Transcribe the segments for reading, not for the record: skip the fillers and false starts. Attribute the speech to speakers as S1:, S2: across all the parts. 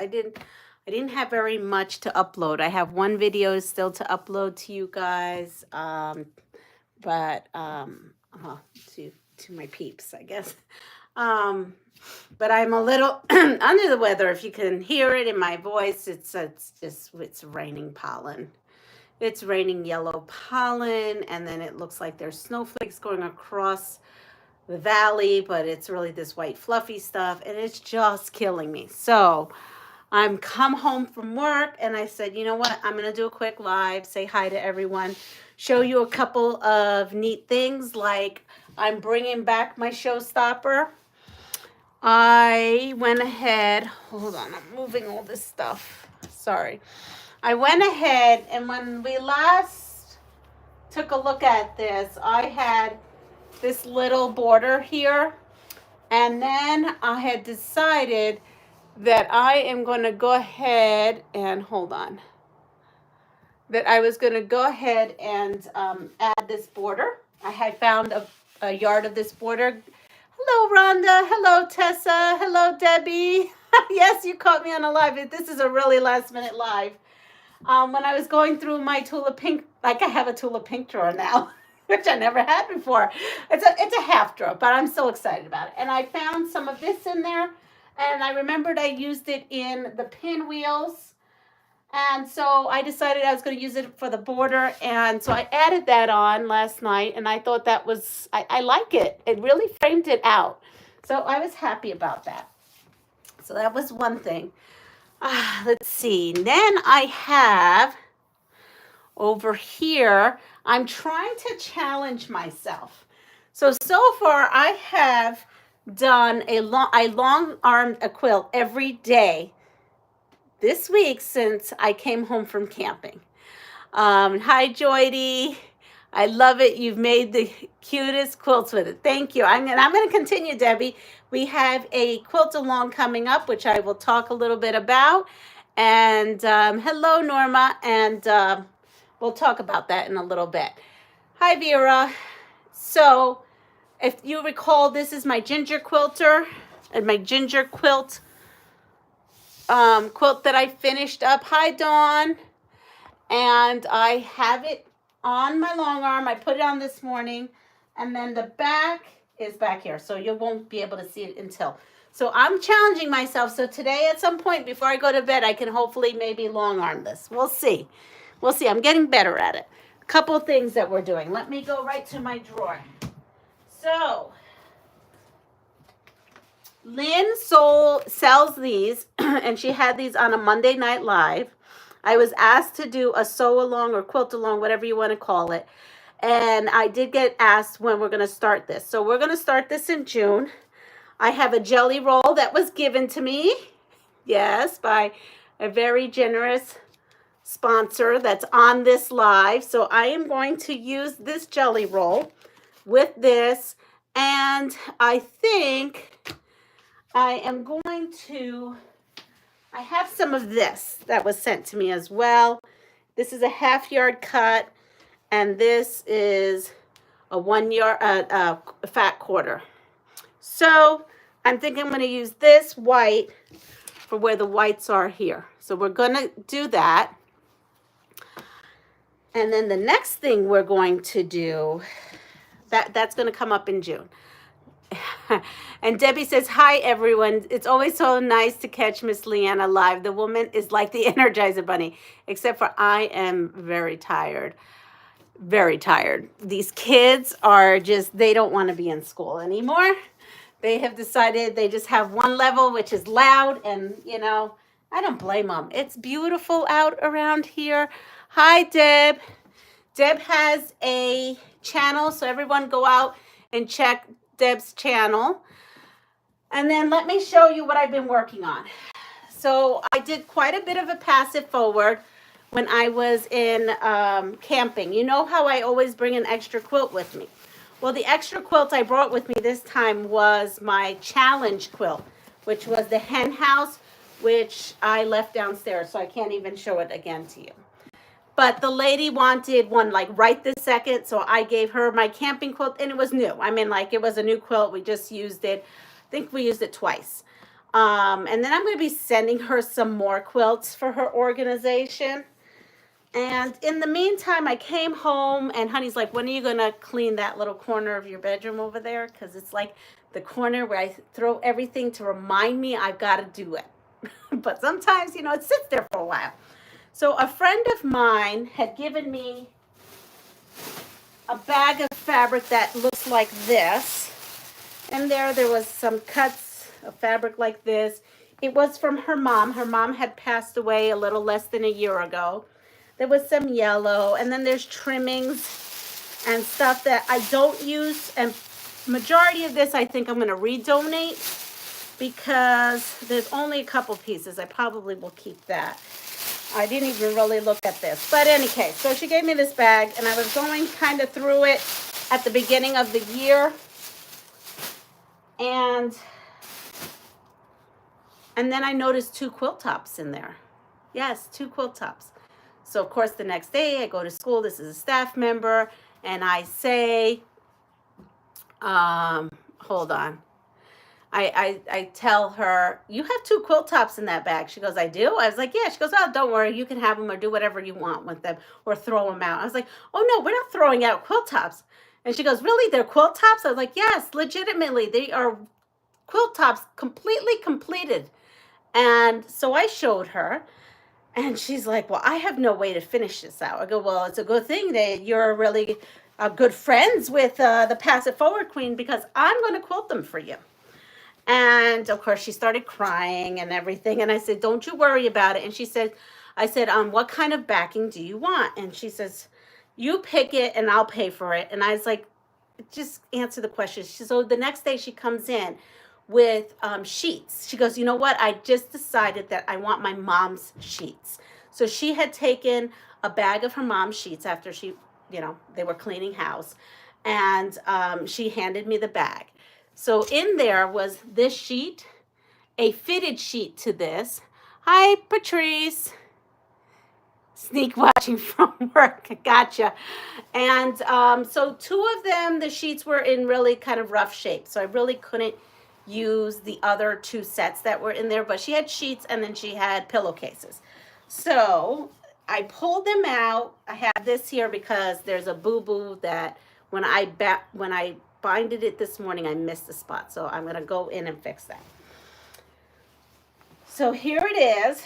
S1: I didn't have very much to upload. I have one video still to upload to you guys, but to my peeps, I guess. Um, but I'm a little under the weather. If you can hear it in my voice, it's raining pollen. It's raining yellow pollen, and then it looks like there's snowflakes going across the valley, but it's really this white fluffy stuff, and it's just killing me. So I'm come home from work, and I said, you know what? I'm gonna do a quick live, say hi to everyone, show you a couple of neat things, like I'm bringing back my showstopper. I went ahead, hold on, I'm moving all this stuff. Sorry. I went ahead, and when we last took a look at this, I had this little border here, and then I had decided that I am going to go ahead and hold on. That I was going to go ahead and add this border. I had found a yard of this border. Hello, Rhonda. Hello, Tessa. Hello, Debbie. Yes, you caught me on a live. This is a really last minute live. When I was going through my Tula Pink, like I have a Tula Pink drawer now, which I never had before. It's a half drawer, but I'm so excited about it. And I found some of this in there, and I remembered I used it in the pinwheels. And so I decided I was going to use it for the border. And so I added that on last night, and I thought that was, I like it. It really framed it out. So I was happy about that. So that was one thing. Let's see. Then I have over here, I'm trying to challenge myself. So far I have done a long-armed quilt every day this week since I came home from camping. Hi, Joydy. I love it. You've made the cutest quilts with it. Thank you. I'm going to continue, Debbie. We have a quilt along coming up, which I will talk a little bit about. And hello, Norma. And we'll talk about that in a little bit. Hi, Vera. So if you recall, this is my ginger quilter and my ginger quilt quilt that I finished up. Hi, Dawn. And I have it on my long arm. I put it on this morning, and then the back is back here, so you won't be able to see it until. So I'm challenging myself. So today at some point before I go to bed, I can hopefully maybe long arm this. We'll see. We'll see. I'm getting better at it. A couple of things that we're doing. Let me go right to my drawer. So Lynn sells these, and she had these on a Monday Night Live. I was asked to do a sew along or quilt along, whatever you want to call it. And I did get asked when we're going to start this. So we're going to start this in June. I have a jelly roll that was given to me. Yes, by a very generous sponsor that's on this live. So I am going to use this jelly roll with this. And I think I am going to... I have some of this that was sent to me as well. This is a half yard cut, and this is a 1 yard fat quarter. So I'm thinking I'm going to use this white for where the whites are here. So we're going to do that. And then the next thing we're going to do, that's going to come up in June. And Debbie says, hi, everyone. It's always so nice to catch Miss Leanna live. The woman is like the Energizer Bunny, except for I am very tired. Very tired. These kids are just, they don't want to be in school anymore. They have decided they just have one level, which is loud. And, you know, I don't blame them. It's beautiful out around here. Hi, Deb. Deb has a channel, so everyone go out and check Deb's channel. And then let me show you what I've been working on. So I did quite a bit of a passive forward when I was in camping. You know how I always bring an extra quilt with me. Well, the extra quilt I brought with me this time was my challenge quilt, which was the hen house, which I left downstairs, so I can't even show it again to you. But the lady wanted one like right this second, so I gave her my camping quilt, and it was new. I mean, like, it was a new quilt. We just used it. I think we used it twice. And then I'm going to be sending her some more quilts for her organization. And in the meantime, I came home and honey's like, when are you going to clean that little corner of your bedroom over there? Because it's like the corner where I throw everything to remind me I've got to do it. But sometimes, it sits there for a while. So a friend of mine had given me a bag of fabric that looks like this. And there was some cuts of fabric like this. It was from her mom. Her mom had passed away a little less than a year ago. There was some yellow, and then there's trimmings and stuff that I don't use. And majority of this I think I'm going to redonate because there's only a couple pieces. I probably will keep that. I didn't even really look at this. But in any case, so she gave me this bag, and I was going kind of through it at the beginning of the year. And then I noticed 2 quilt tops in there. Yes, 2 quilt tops. So, of course, the next day I go to school. This is a staff member. And I say, hold on. I tell her, you have 2 quilt tops in that bag. She goes, I do? I was like, yeah. She goes, oh, don't worry. You can have them or do whatever you want with them or throw them out. I was like, oh, no, we're not throwing out quilt tops. And she goes, really? They're quilt tops? I was like, yes, legitimately. They are quilt tops completely completed. And so I showed her. And she's like, well, I have no way to finish this out. I go, well, it's a good thing that you're really good friends with the Pass It Forward Queen because I'm going to quilt them for you. And, of course, she started crying and everything. And I said, don't you worry about it. And she said, I said, what kind of backing do you want? And she says, you pick it and I'll pay for it. And I was like, just answer the question. So the next day she comes in with sheets. She goes, you know what? I just decided that I want my mom's sheets. So she had taken a bag of her mom's sheets after she, they were cleaning house. And she handed me the bag. So in there was this sheet, a fitted sheet to this. Hi, Patrice. Sneak watching from work. Gotcha. And so 2 of them, the sheets were in really kind of rough shape. So I really couldn't use the other 2 sets that were in there. But she had sheets and then she had pillowcases. So I pulled them out. I have this here because there's a boo-boo that when I binded it this morning, I missed the spot. So I'm going to go in and fix that. So here it is.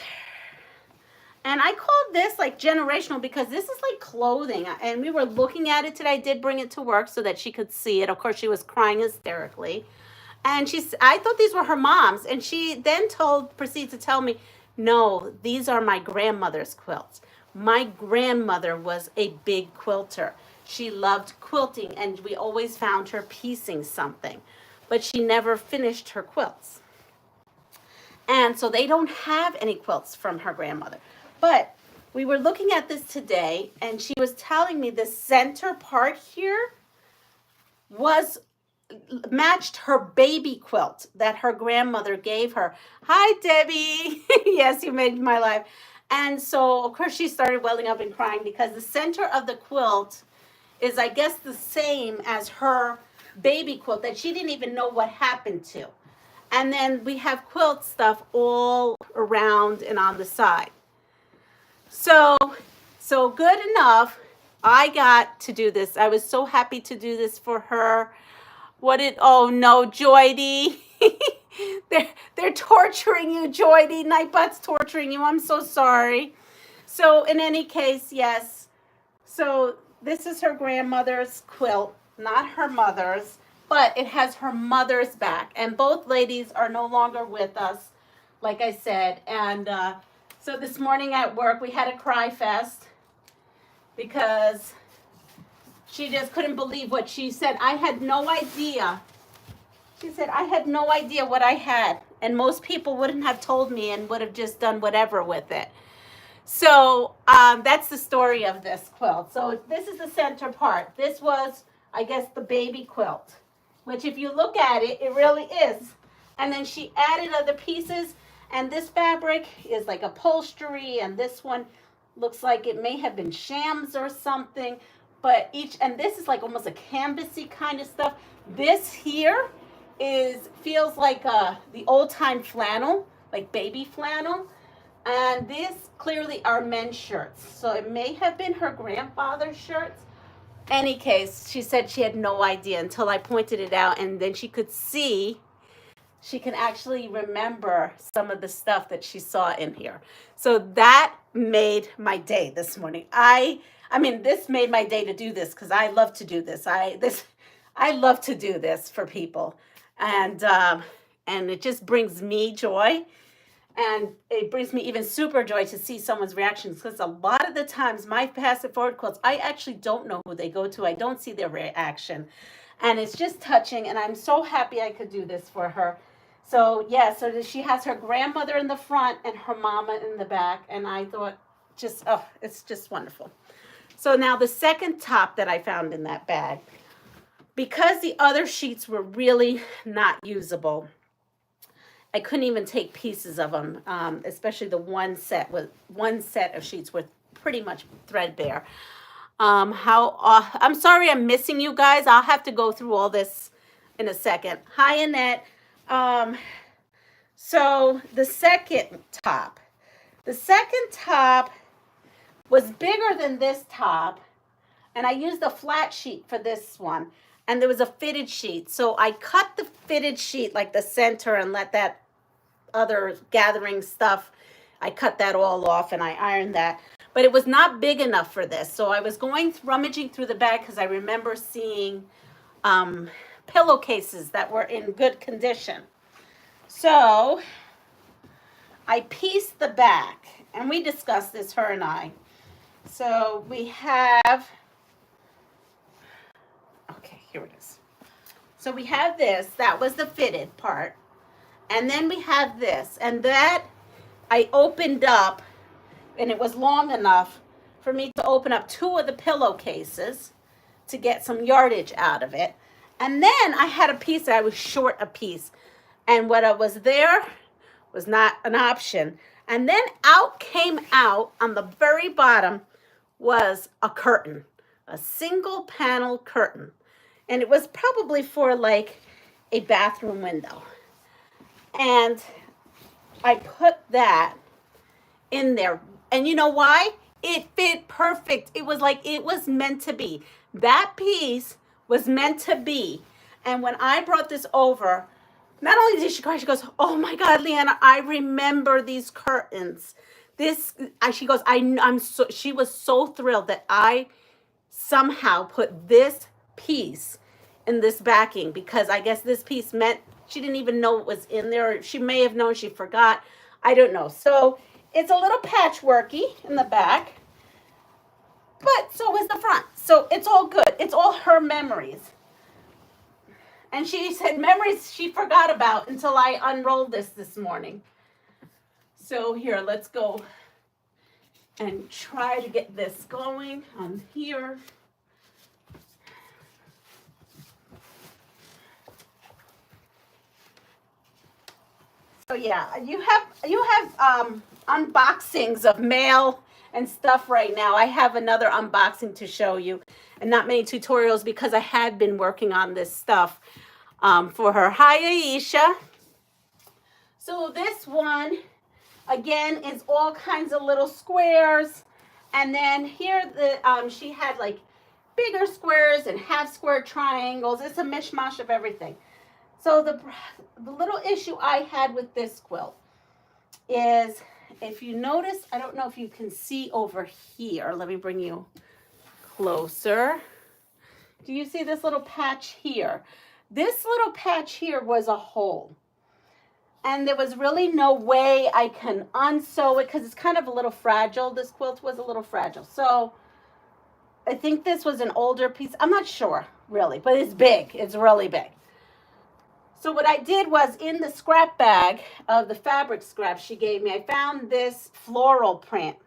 S1: And I called this like generational because this is like clothing. And we were looking at it today. I did bring it to work so that she could see it. Of course, she was crying hysterically. And I thought these were her mom's. And she then proceeded to tell me, no, these are my grandmother's quilts. My grandmother was a big quilter. She loved quilting, and we always found her piecing something. But she never finished her quilts. And so they don't have any quilts from her grandmother. But we were looking at this today, and she was telling me the center part here matched her baby quilt that her grandmother gave her. Hi, Debbie. Yes, you made my life. And so, of course, she started welling up and crying because the center of the quilt is, I guess, the same as her baby quilt that she didn't even know what happened to. And then we have quilt stuff all around and on the side. So good enough. I got to do this. I was so happy to do this for her. Oh no, Joydy. they're torturing you, Joydy. Nightbot's torturing you. I'm so sorry. So in any case, yes. So this is her grandmother's quilt, not her mother's, but it has her mother's back. And both ladies are no longer with us, like I said. And so this morning at work, we had a cry fest because she just couldn't believe what she said. I had no idea. She said, I had no idea what I had. And most people wouldn't have told me and would have just done whatever with it. So that's the story of this quilt. So this is the center part. This was, I guess, the baby quilt, which if you look at it, it really is. And then she added other pieces. And this fabric is like upholstery. And this one looks like it may have been shams or something. But and this is like almost a canvasy kind of stuff. This here feels like the old time flannel, like baby flannel. And these clearly are men's shirts. So it may have been her grandfather's shirts. Any case, she said she had no idea until I pointed it out, and then she could see, she can actually remember some of the stuff that she saw in here. So that made my day this morning. I mean, this made my day to do this because I love to do this. I love to do this for people, and it just brings me joy, and it brings me even super joy to see someone's reactions, because a lot of the times my pass it forward quilts, I actually don't know who they go to. I don't see their reaction, and it's just touching, and I'm so happy I could do this for her. So yeah, so she has her grandmother in the front and her mama in the back, and I thought, just, oh, it's just wonderful. So now the second top that I found in that bag, because the other sheets were really not usable, I couldn't even take pieces of them, especially the one set of sheets were pretty much threadbare. I'm sorry I'm missing you guys. I'll have to go through all this in a second. Hi, Annette. So the second top was bigger than this top, and I used a flat sheet for this one, and there was a fitted sheet. So I cut the fitted sheet, like the center, and let that other gathering stuff, I cut that all off and I ironed that. But it was not big enough for this. So I was rummaging through the bag because I remember seeing pillowcases that were in good condition. So I pieced the back, and we discussed this, her and I. So we have, okay, here it is. So we have this, that was the fitted part. And then we have this, and that I opened up, and it was long enough for me to open up two of the pillowcases to get some yardage out of it. And then I had a piece that I was short a piece, and what was there was not an option. And then came out on the very bottom was a curtain, a single panel curtain. And it was probably for like a bathroom window. And I put that in there. And you know why? It fit perfect. It was like it was meant to be. That piece was meant to be. And when I brought this over, not only did she cry, she goes, "Oh my God, Leanna, I remember these curtains." She goes, she was so thrilled that I somehow put this piece in this backing, because I guess this piece meant she didn't even know it was in there. She may have known, she forgot. I don't know. So it's a little patchworky in the back, but so is the front. So it's all good. It's all her memories. And she said memories she forgot about until I unrolled this morning. So here, let's go and try to get this going on here. So yeah, you have unboxings of mail and stuff right now. I have another unboxing to show you, and not many tutorials because I had been working on this stuff for her. Hi, Aisha. So this one, again, is all kinds of little squares, and then here she had like bigger squares and half square triangles. It's a mishmash of everything. So the little issue I had with this quilt is, if you notice, I don't know if you can see over here. Let me bring you closer. Do you see this little patch here? This little patch here was a hole. And there was really no way I can unsew it because it's kind of a little fragile. This quilt was a little fragile. So I think this was an older piece. I'm not sure, really, but it's big. It's really big. So what I did was, in the scrap bag of the fabric scraps she gave me, I found this floral print.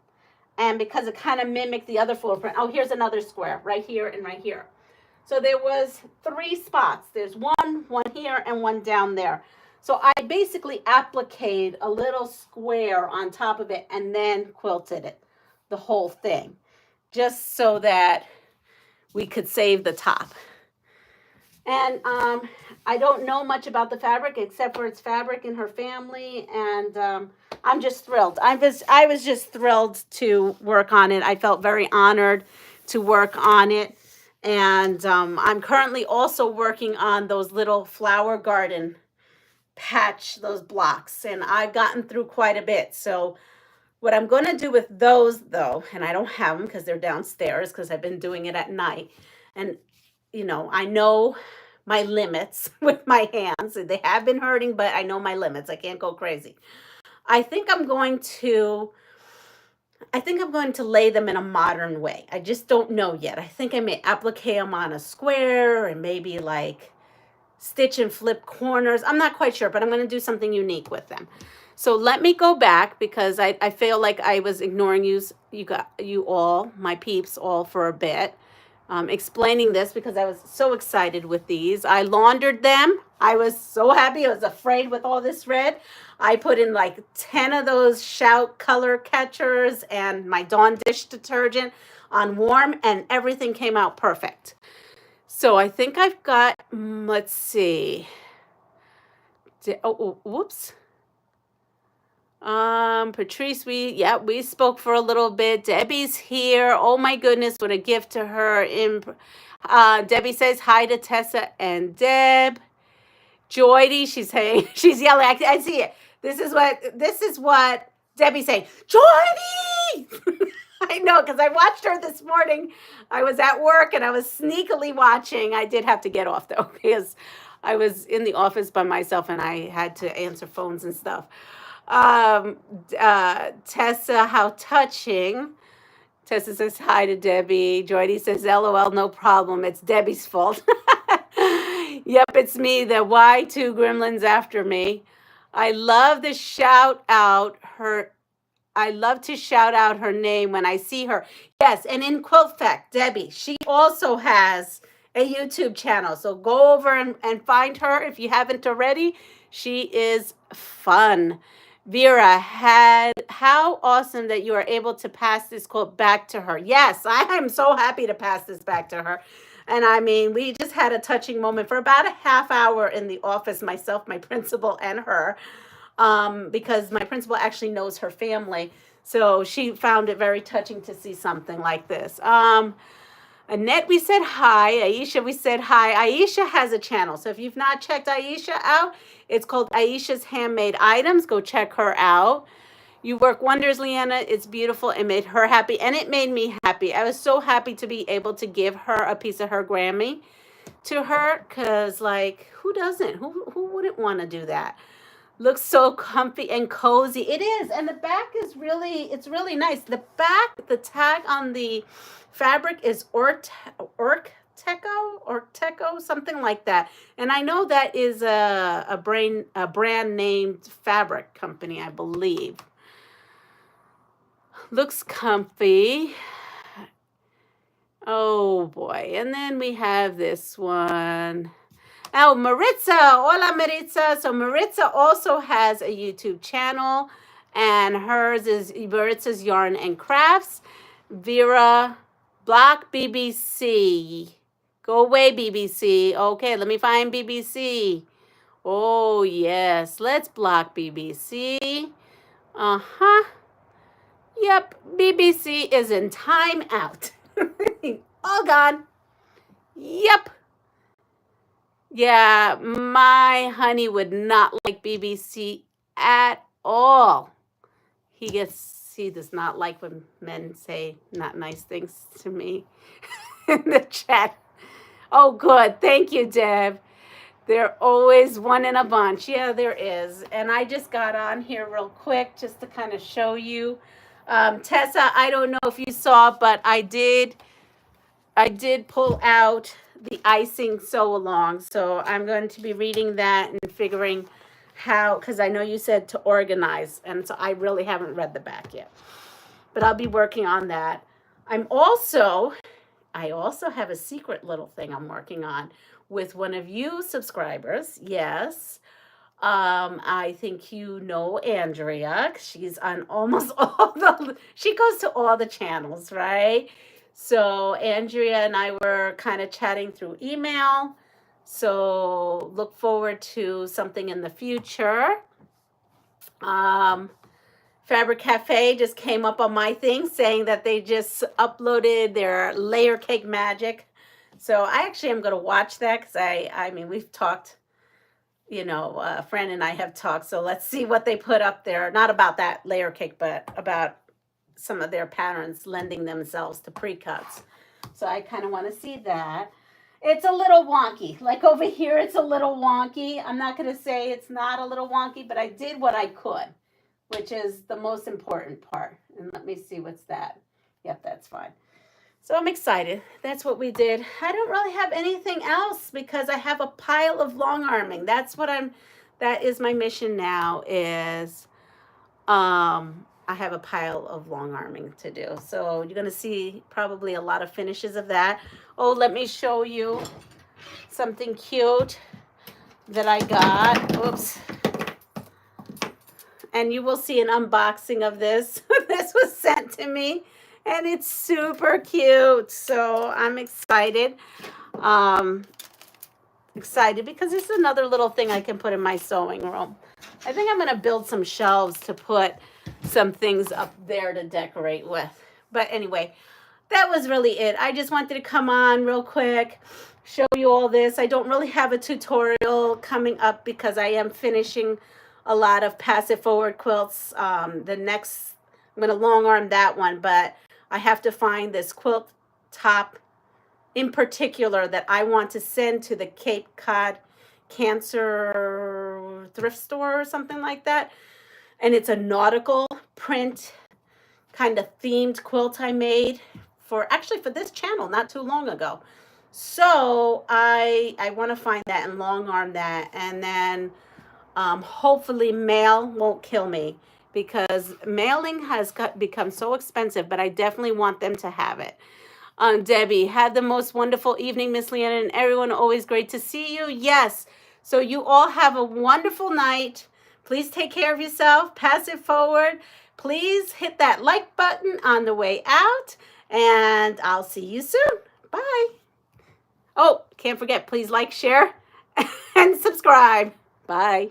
S1: And because it kind of mimicked the other floral print. Oh, here's another square right here and right here. So there was 3 spots. There's one here, and one down there. So I basically appliqued a little square on top of it and then quilted it, the whole thing, just so that we could save the top. And I don't know much about the fabric except for it's fabric in her family, and I'm just thrilled. I was just thrilled to work on it. I felt very honored to work on it, and I'm currently also working on those little flower garden patch, those blocks, and I've gotten through quite a bit. So what I'm going to do with those, though, and I don't have them because they're downstairs because I've been doing it at night, and I know my limits with my hands. They have been hurting, but I know my limits. I can't go crazy. I think I'm going to lay them in a modern way. I just don't know yet. I think I may applique them on a square and maybe like stitch and flip corners. I'm not quite sure, but I'm going to do something unique with them. So let me go back because I feel like I was ignoring you all, my peeps, all for a bit. Explaining this because I was so excited with these. I laundered them. I was so happy. I was afraid with all this red. I put in like 10 of those Shout color catchers and my Dawn dish detergent on warm, and everything came out perfect. So I think I've got, let's see. Whoops. Patrice, we spoke for a little bit. Debbie's here. Oh my goodness, what a gift to her. Debbie says hi to Tessa and Deb. Joydy, she's saying, she's yelling. I see it. This is what Debbie's saying. Joydy! I know, because I watched her this morning. I was at work and I was sneakily watching. I did have to get off though, because I was in the office by myself and I had to answer phones and stuff. Tessa, how touching. Tessa says hi to Debbie. Joydy says, LOL, no problem. It's Debbie's fault. Yep, it's me. The Y2 gremlins after me. I love to shout out her name when I see her. Yes, and in Quilt Fact, Debbie, she also has a YouTube channel. So go over and find her if you haven't already. She is fun. Vera, how awesome that you are able to pass this quilt back to her. Yes, I am so happy to pass this back to her. And I mean, we just had a touching moment for about a half hour in the office, myself, my principal, and her, because my principal actually knows her family. So she found it very touching to see something like this. Annette, we said hi. Aisha, we said hi. Aisha has a channel. So if you've not checked Aisha out, it's called Aisha's Handmade Items. Go check her out. You work wonders, Leanna. It's beautiful. It made her happy, and it made me happy. I was so happy to be able to give her a piece of her Grammy to her, because, like, who doesn't? Who wouldn't want to do that? Looks so comfy and cozy. It is, and the back is it's really nice. The back, the tag on the fabric is Orteco, something like that. And I know that is a brand named fabric company, I believe. Looks comfy. Oh boy. And then we have this one. Oh, Maritza. Hola, Maritza. So Maritza also has a YouTube channel, and hers is Maritza's Yarn and Crafts. Vera, block BBC. Go away, BBC. Okay, let me find BBC. Oh, yes. Let's block BBC. Uh-huh. Yep, BBC is in timeout. All gone. Yep. Yeah, my honey would not like BBC at all. He does not like when men say not nice things to me in the chat. Oh, good. Thank you, Deb. They're always one in a bunch. Yeah, there is. And I just got on here real quick just to kind of show you. Tessa, I don't know if you saw, but I did pull out the icing sew along. So I'm going to be reading that and figuring how, because I know you said to organize, and so I really haven't read the back yet. But I'll be working on that. I also have a secret little thing I'm working on with one of you subscribers. Yes. I think you know Andrea. She's on almost she goes to all the channels, right? So Andrea and I were kind of chatting through email. So look forward to something in the future. Fabric Cafe just came up on my thing saying that they just uploaded their layer cake magic. So I actually am going to watch that because I mean, we've talked, you know, Fran and I have talked. So let's see what they put up there. Not about that layer cake, but about some of their patterns lending themselves to pre-cuts. So I kind of want to see that. It's a little wonky. Like over here, it's a little wonky. I'm not going to say it's not a little wonky, but I did what I could, which is the most important part. And let me see, what's that? Yep, that's fine. So I'm excited. That's what we did. I don't really have anything else because I have a pile of long arming. That is my mission now is, I have a pile of long arming to do. So you're going to see probably a lot of finishes of that. Oh, let me show you something cute that I got. Oops. And you will see an unboxing of this. This was sent to me and it's super cute. So I'm excited. Excited because this is another little thing I can put in my sewing room. I think I'm going to build some shelves to put some things up there to decorate with. But anyway, that was really it. I just wanted to come on real quick, show you all this. I don't really have a tutorial coming up because I am finishing a lot of Pass It Forward quilts. I'm going to long arm that one, but I have to find this quilt top in particular that I want to send to the Cape Cod Cancer thrift store or something like that. And it's a nautical print kind of themed quilt I made for this channel not too long ago. So I want to find that and long arm that, and then hopefully mail won't kill me because mailing has become so expensive, but I definitely want them to have it. Debbie, had the most wonderful evening, Miss Leanna, and everyone. Always great to see you. Yes. So you all have a wonderful night. Please take care of yourself. Pass it forward. Please hit that like button on the way out. And I'll see you soon. Bye. Oh, can't forget, please like, share, and subscribe. Bye.